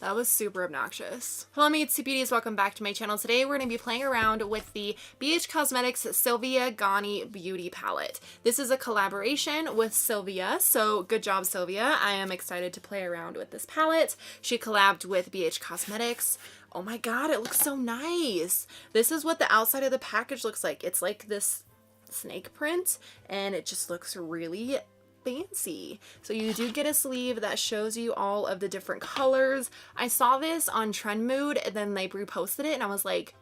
That was super obnoxious. Hello mates, beauties, welcome back to my channel. Today we're going to be playing around with the BH Cosmetics Sylvia Gani Beauty Palette. This is a collaboration with Sylvia, so good job Sylvia. I am excited to play around with this palette. She collabed with BH Cosmetics. Oh my god, it looks so nice. This is what the outside of the package looks like. It's like this snake print and it just looks really fancy. So you do get a sleeve that shows you all of the different colors. I saw this on Trend Mood and then they reposted it and I was like,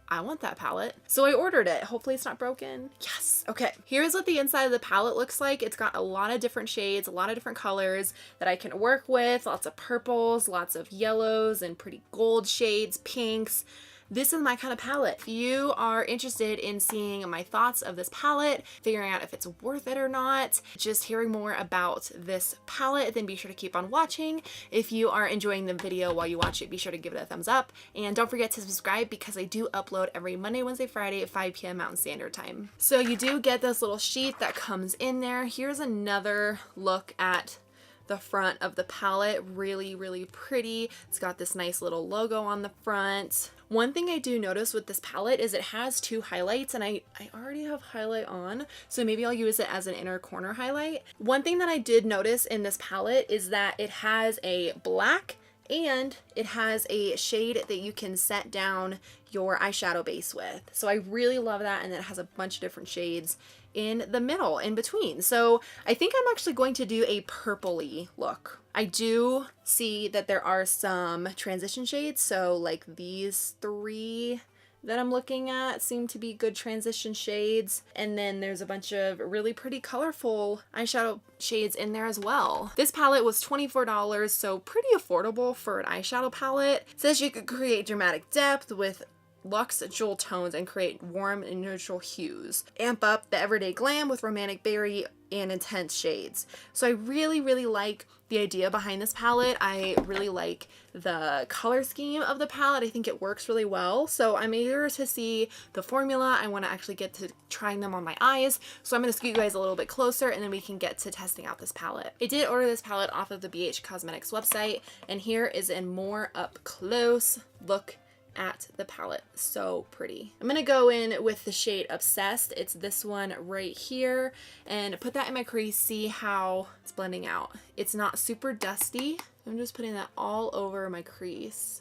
I want that palette. So I ordered it. Hopefully it's not broken. Yes. Okay. Here's what the inside of the palette looks like. It's got a lot of different shades, a lot of different colors that I can work with. Lots of purples, lots of yellows and pretty gold shades, pinks. This is my kind of palette. If you are interested in seeing my thoughts of this palette, figuring out if it's worth it or not, just hearing more about this palette, then be sure to keep on watching. If you are enjoying the video while you watch it, be sure to give it a thumbs up. And don't forget to subscribe because I do upload every Monday, Wednesday, Friday at 5 p.m. Mountain Standard Time. So you do get this little sheet that comes in there. Here's another look at the front of the palette. Really, really pretty. It's got this nice little logo on the front. One thing I do notice with this palette is it has two highlights and I already have highlight on, so maybe I'll use it as an inner corner highlight. One thing that I did notice in this palette is that it has a black and it has a shade that you can set down your eyeshadow base with. So I really love that, and it has a bunch of different shades in the middle, in between. So I think I'm actually going to do a purpley look. I do see that there are some transition shades, so like these three that I'm looking at seem to be good transition shades. And then there's a bunch of really pretty colorful eyeshadow shades in there as well. This palette was $24, so pretty affordable for an eyeshadow palette. It says you could create dramatic depth with luxe jewel tones and create warm and neutral hues. Amp up the everyday glam with romantic berry and intense shades. So I really, really like the idea behind this palette. I really like the color scheme of the palette. I think it works really well. So I'm eager to see the formula. I want to actually get to trying them on my eyes. So I'm going to scoot you guys a little bit closer and then we can get to testing out this palette. I did order this palette off of the BH Cosmetics website, and here is a more up close look at the palette. So pretty. I'm gonna go in with the shade Obsessed. It's this one right here, and put that in my crease, see how it's blending out. It's not super dusty. I'm just putting that all over my crease.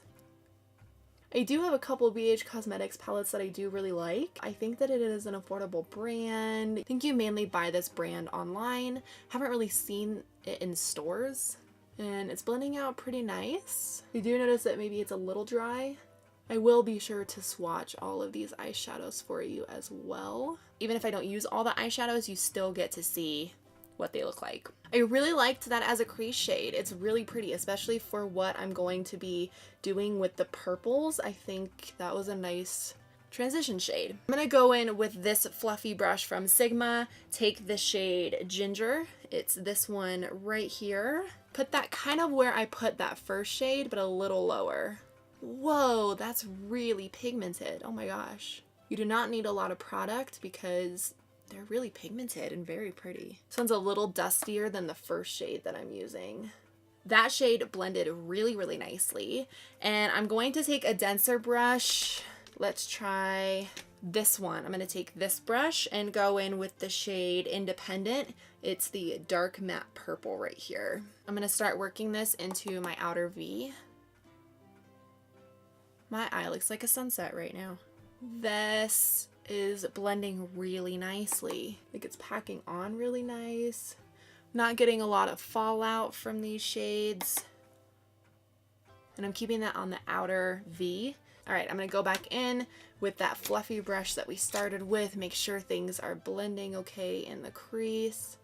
I do have a couple BH Cosmetics palettes that I do really like. I think that it is an affordable brand. I think you mainly buy this brand online. Haven't really seen it in stores, and it's blending out pretty nice. I do notice that maybe it's a little dry. I will be sure to swatch all of these eyeshadows for you as well. Even if I don't use all the eyeshadows, you still get to see what they look like. I really liked that as a crease shade. It's really pretty, especially for what I'm going to be doing with the purples. I think that was a nice transition shade. I'm gonna go in with this fluffy brush from Sigma, take the shade Ginger. It's this one right here. Put that kind of where I put that first shade, but a little lower. Whoa, that's really pigmented. Oh my gosh. You do not need a lot of product because they're really pigmented and very pretty. This one's a little dustier than the first shade that I'm using. That shade blended really, really nicely. And I'm going to take a denser brush. Let's try this one. I'm going to take this brush and go in with the shade Independent. It's the dark matte purple right here. I'm going to start working this into my outer V. My eye looks like a sunset right now. This is blending really nicely. Like it's packing on really nice. Not getting a lot of fallout from these shades. And I'm keeping that on the outer V. All right, I'm gonna go back in with that fluffy brush that we started with. Make sure things are blending okay in the crease.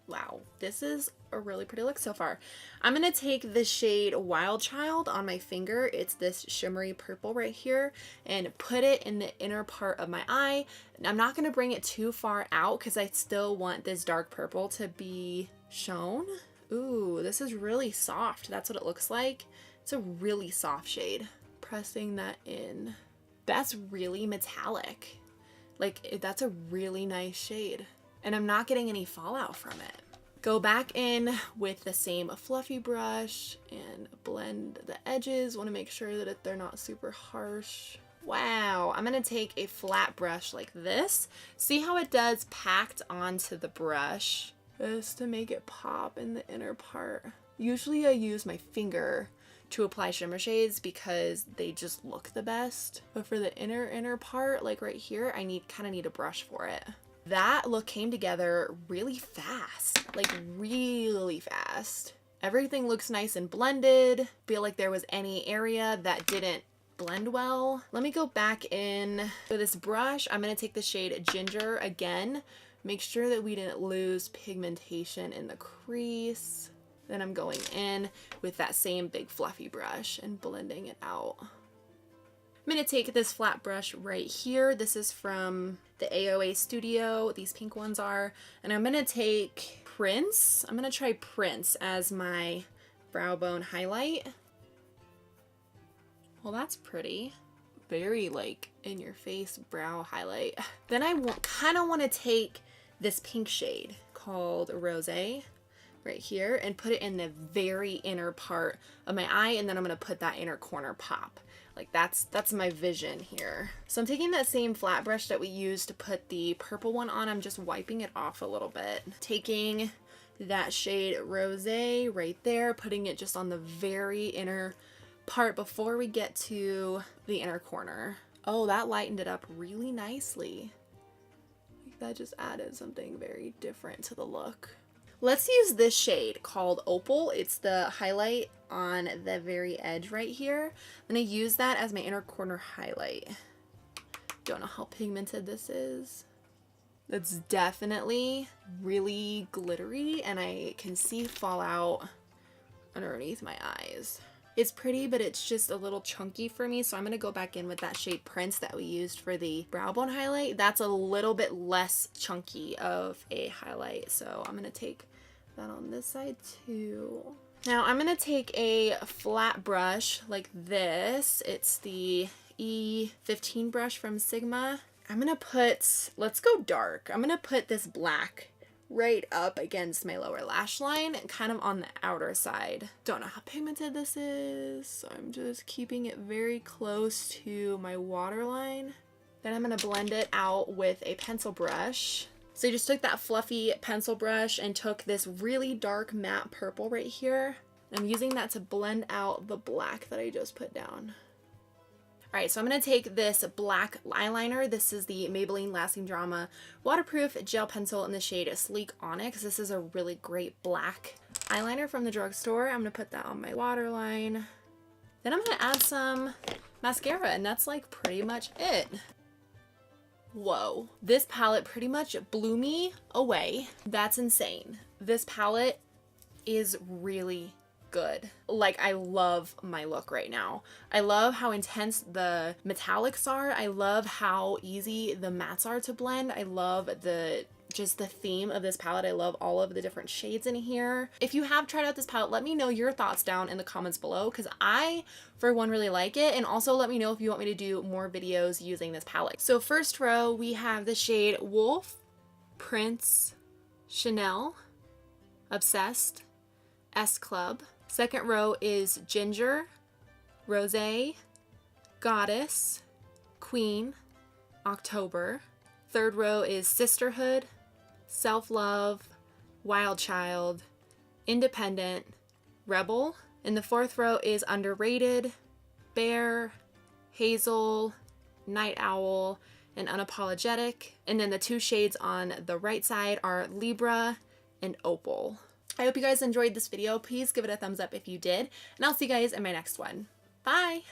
Wow, this is a really pretty look so far. I'm gonna take the shade Wild Child on my finger. It's this shimmery purple right here, and put it in the inner part of my eye. I'm not gonna bring it too far out because I still want this dark purple to be shown. Ooh, this is really soft. That's what it looks like. It's a really soft shade. Pressing that in. That's really metallic. Like, that's a really nice shade. And I'm not getting any fallout from it. Go back in with the same fluffy brush and blend the edges. Want to make sure that they're not super harsh. Wow, I'm going to take a flat brush like this. See how it does packed onto the brush? Just to make it pop in the inner part. Usually I use my finger to apply shimmer shades because they just look the best. But for the inner part, like right here, I kind of need a brush for it. That look came together really fast, like really fast. Everything looks nice and blended. Feel like there was any area that didn't blend well. Let me go back in with this brush. I'm gonna take the shade Ginger again. Make sure that we didn't lose pigmentation in the crease. Then I'm going in with that same big fluffy brush and blending it out. I'm gonna take this flat brush right here. This is from the AOA Studio. These pink ones are. And I'm gonna take Prince. I'm gonna try Prince as my brow bone highlight. Well, that's pretty. Very like in your face brow highlight. Then I kind of want to take this pink shade called Rosé right here and put it in the very inner part of my eye, and then I'm going to put that inner corner pop. Like that's my vision here. So I'm taking that same flat brush that we used to put the purple one on. I'm just wiping it off a little bit. Taking that shade Rosé right there, putting it just on the very inner part before we get to the inner corner. Oh, that lightened it up really nicely. That just added something very different to the look. Let's use this shade called Opal. It's the highlight on the very edge right here. I'm gonna use that as my inner corner highlight. Don't know how pigmented this is. It's definitely really glittery and I can see fallout underneath my eyes. It's pretty, but it's just a little chunky for me, so I'm going to go back in with that shade Prince that we used for the brow bone highlight. That's a little bit less chunky of a highlight, so I'm going to take that on this side too. Now I'm going to take a flat brush like this. It's the E15 brush from Sigma. I'm going to put, let's go dark. I'm going to put this black right up against my lower lash line and kind of on the outer side. Don't know how pigmented this is, so I'm just keeping it very close to my waterline. Then I'm going to blend it out with a pencil brush. So I just took that fluffy pencil brush and took this really dark matte purple right here. I'm using that to blend out the black that I just put down. Alright, so I'm going to take this black eyeliner. This is the Maybelline Lasting Drama Waterproof Gel Pencil in the shade Sleek Onyx. This is a really great black eyeliner from the drugstore. I'm going to put that on my waterline. Then I'm going to add some mascara, and that's like pretty much it. Whoa. This palette pretty much blew me away. That's insane. This palette is really good. Like, I love my look right now. I love how intense the metallics are. I love how easy the mattes are to blend. I love just the theme of this palette. I love all of the different shades in here. If you have tried out this palette, let me know your thoughts down in the comments below, because I, for one, really like it. And also let me know if you want me to do more videos using this palette. So first row, we have the shade Wolf, Prince, Chanel, Obsessed, S Club. Second row is Ginger, Rosé, Goddess, Queen, October. Third row is Sisterhood, Self-Love, Wild Child, Independent, Rebel. And the fourth row is Underrated, Bear, Hazel, Night Owl, and Unapologetic. And then the two shades on the right side are Libra and Opal. I hope you guys enjoyed this video. Please give it a thumbs up if you did, and I'll see you guys in my next one. Bye!